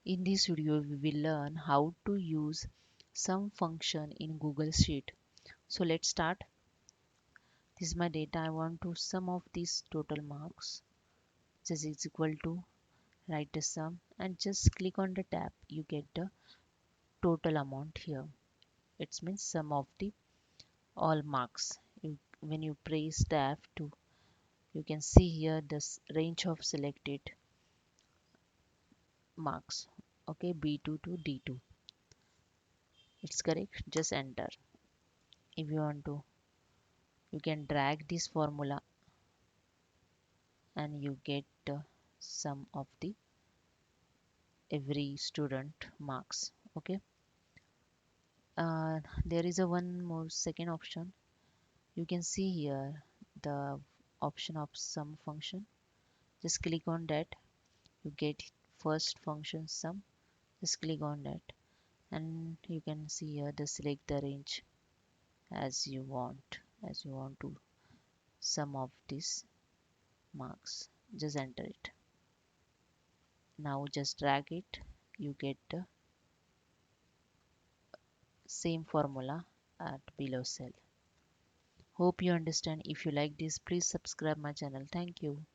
In this video, we will learn how to use sum function in Google Sheet. So let's start. This is my data. I want to sum of these total marks. This is equal to write the sum and just click on the tab. You get the total amount here. It means sum of the all marks. When you press tab to, you can see here this range of selected marks. Okay, B2 to D2. It's correct. Just enter. If you want to, you can drag this formula and you get the sum of the every student marks. Okay, there is a one more second option. You can see here the option of sum function. Just click on that. You get first function sum. Just click on that and you can see here the select the range as you want to sum of these marks. Just enter it. Now just drag it. You get the same formula at below cell. Hope you understand. If you like this, please subscribe my channel. Thank you.